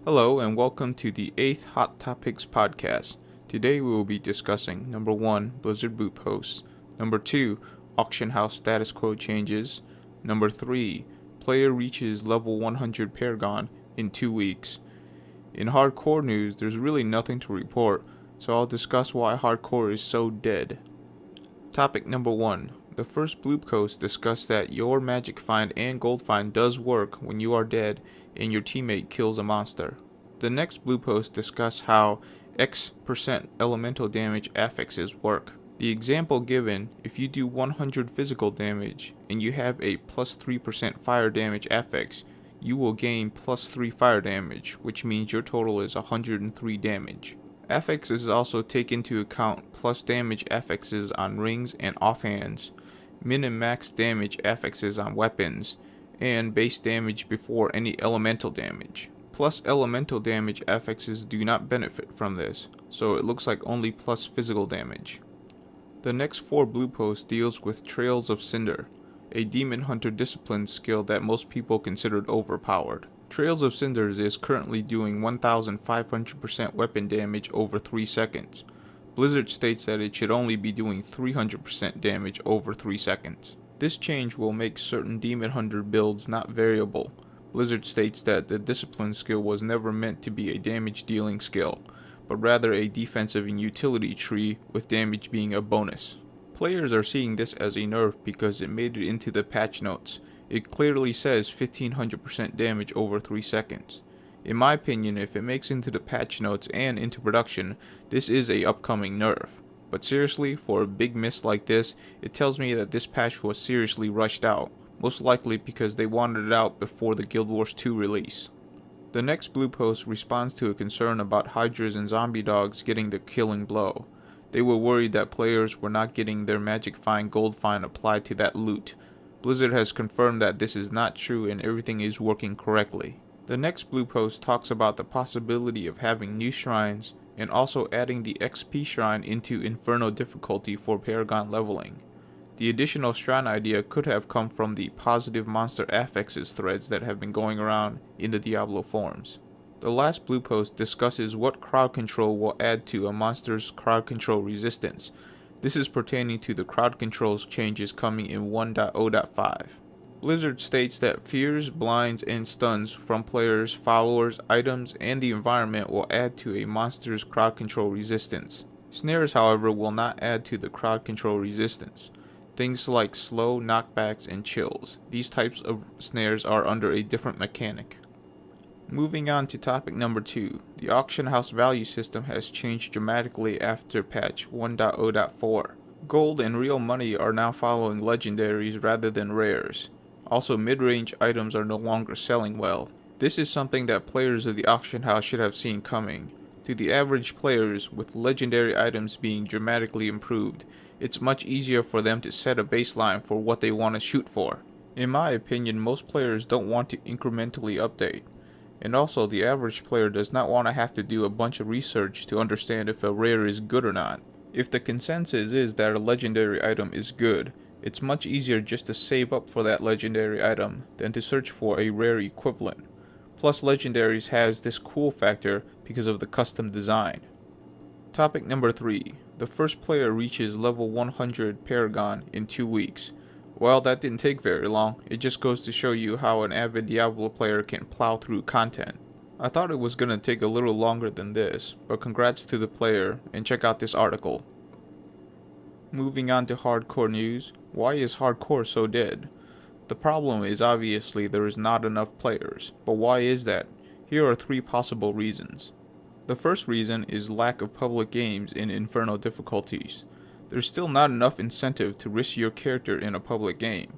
Hello and welcome to the 8th Hot Topics podcast. Today we will be discussing number 1, Blizzard boot posts, number 2, auction house status quo changes, number 3, player reaches level 100 Paragon in 2 weeks. In hardcore news, there's really nothing to report, so I'll discuss why hardcore is so dead. Topic number 1. The first blue post discussed that your magic find and gold find does work when you are dead and your teammate kills a monster. The next blue post discussed how X% elemental damage affixes work. The example given, if you do 100 physical damage and you have a plus 3% fire damage affix, you will gain plus 3 fire damage, which means your total is 103 damage. Affixes also take into account plus damage affixes on rings and offhands, min and max damage affixes on weapons, and base damage before any elemental damage. Plus elemental damage affixes do not benefit from this, so it looks like only plus physical damage. The next 4 blue posts deals with Trails of Cinder, a demon hunter discipline skill that most people considered overpowered. Trails of Cinders is currently doing 1500% weapon damage over 3 seconds. Blizzard states that it should only be doing 300% damage over 3 seconds. This change will make certain demon hunter builds not variable. Blizzard states that the discipline skill was never meant to be a damage dealing skill, but rather a defensive and utility tree with damage being a bonus. Players are seeing this as a nerf because it made it into the patch notes. It clearly says 1500% damage over 3 seconds. In my opinion, if it makes into the patch notes and into production, this is a upcoming nerf. But seriously, for a big miss like this, it tells me that this patch was seriously rushed out, most likely because they wanted it out before the Guild Wars 2 release. The next blue post responds to a concern about hydras and zombie dogs getting the killing blow. They were worried that players were not getting their magic find gold find applied to that loot. Blizzard has confirmed that this is not true and everything is working correctly. The next blue post talks about the possibility of having new shrines and also adding the XP shrine into Inferno difficulty for Paragon leveling. The additional shrine idea could have come from the positive monster affixes threads that have been going around in the Diablo forums. The last blue post discusses what crowd control will add to a monster's crowd control resistance. This is pertaining to the crowd controls changes coming in 1.0.5. Blizzard states that fears, blinds, and stuns from players, followers, items, and the environment will add to a monster's crowd control resistance. Snares, however, will not add to the crowd control resistance. Things like slow, knockbacks, and chills. These types of snares are under a different mechanic. Moving on to topic number 2, the auction house value system has changed dramatically after patch 1.0.4. Gold and real money are now following legendaries rather than rares. Also, mid-range items are no longer selling well. This is something that players of the auction house should have seen coming. To the average players, with legendary items being dramatically improved, it's much easier for them to set a baseline for what they want to shoot for. In my opinion, most players don't want to incrementally update. And also, the average player does not want to have to do a bunch of research to understand if a rare is good or not. If the consensus is that a legendary item is good, it's much easier just to save up for that legendary item than to search for a rare equivalent. Plus, legendaries has this cool factor because of the custom design. Topic number 3. The first player reaches level 100 Paragon in 2 weeks. Well, that didn't take very long. It just goes to show you how an avid Diablo player can plow through content. I thought it was gonna take a little longer than this, but congrats to the player, and check out this article. Moving on to hardcore news, why is hardcore so dead? The problem is obviously there is not enough players, but why is that? Here are 3 possible reasons. The first reason is lack of public games in Inferno difficulties. There's still not enough incentive to risk your character in a public game.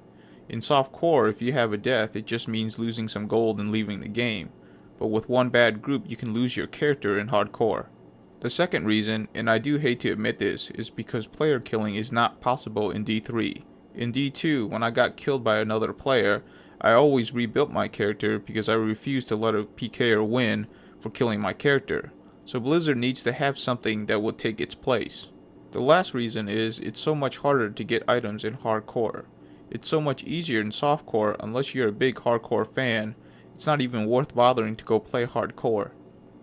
In softcore, if you have a death, it just means losing some gold and leaving the game. But with one bad group, you can lose your character in hardcore. The second reason, and I do hate to admit this, is because player killing is not possible in D3. In D2, when I got killed by another player, I always rebuilt my character because I refused to let a PKer win for killing my character. So Blizzard needs to have something that will take its place. The last reason is it's so much harder to get items in hardcore. It's so much easier in softcore unless you're a big hardcore fan. It's not even worth bothering to go play hardcore.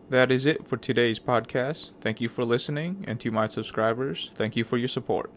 That is it for today's podcast. Thank you for listening, and to my subscribers, thank you for your support.